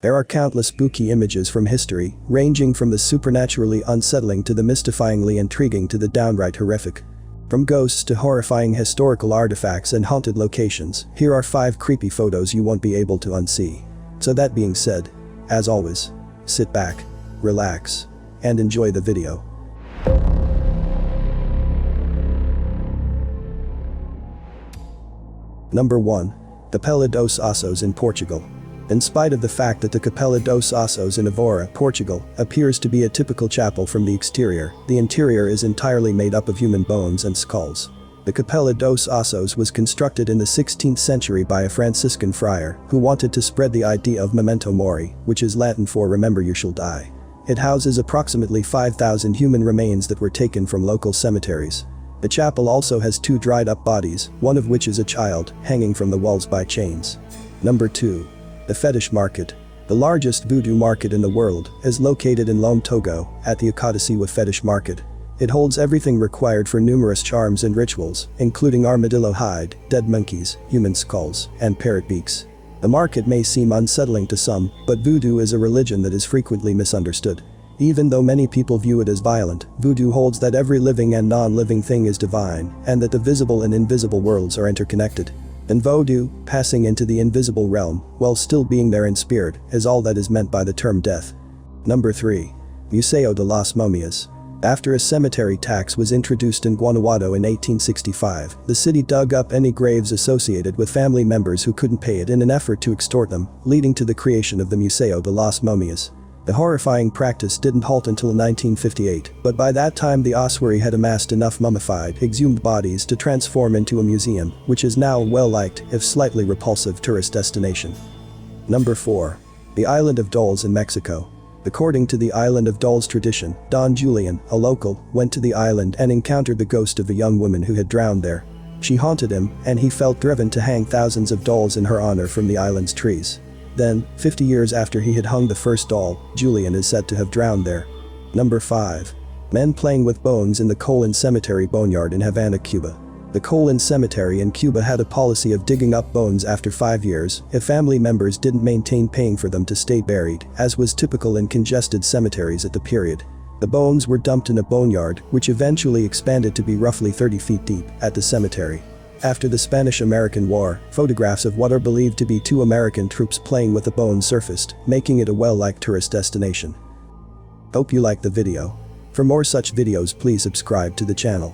There are countless spooky images from history, ranging from the supernaturally unsettling to the mystifyingly intriguing to the downright horrific. From ghosts to horrifying historical artifacts and haunted locations, here are 5 creepy photos you won't be able to unsee. So that being said, as always, sit back, relax, and enjoy the video. Number 1. Capella dos Ossos in Portugal. In spite of the fact that the Capella dos Asos in Évora, Portugal, appears to be a typical chapel from the exterior, the interior is entirely made up of human bones and skulls. The Capella dos Asos was constructed in the 16th century by a Franciscan friar who wanted to spread the idea of memento mori, which is Latin for remember you shall die. It houses approximately 5,000 human remains that were taken from local cemeteries. The chapel also has 2 dried-up bodies, one of which is a child, hanging from the walls by chains. Number 2. The Fetish Market. The largest voodoo market in the world is located in Lome, Togo, at the Akodessewa Fetish Market. It holds everything required for numerous charms and rituals, including armadillo hide, dead monkeys, human skulls, and parrot beaks. The market may seem unsettling to some, but voodoo is a religion that is frequently misunderstood. Even though many people view it as violent, voodoo holds that every living and non-living thing is divine, and that the visible and invisible worlds are interconnected. In voodoo, passing into the invisible realm, while still being there in spirit, is all that is meant by the term death. Number 3. Museo de las Momias. After a cemetery tax was introduced in Guanajuato in 1865, the city dug up any graves associated with family members who couldn't pay it in an effort to extort them, leading to the creation of the Museo de las Momias. The horrifying practice didn't halt until 1958, but by that time the ossuary had amassed enough mummified, exhumed bodies to transform into a museum, which is now a well-liked, if slightly repulsive tourist destination. Number 4. The Island of Dolls in Mexico. According to the Island of Dolls tradition, Don Julian, a local, went to the island and encountered the ghost of a young woman who had drowned there. She haunted him, and he felt driven to hang thousands of dolls in her honor from the island's trees. Then, 50 years after he had hung the first doll, Julian is said to have drowned there. Number 5. Men playing with bones in the Colon Cemetery boneyard in Havana, Cuba. The Colon Cemetery in Cuba had a policy of digging up bones after 5 years if family members didn't maintain paying for them to stay buried, as was typical in congested cemeteries at the period. The bones were dumped in a boneyard, which eventually expanded to be roughly 30 feet deep, at the cemetery. After the Spanish-American War, photographs of what are believed to be 2 American troops playing with the bones surfaced, making it a well-liked tourist destination. Hope you liked the video. For more such videos, please subscribe to the channel.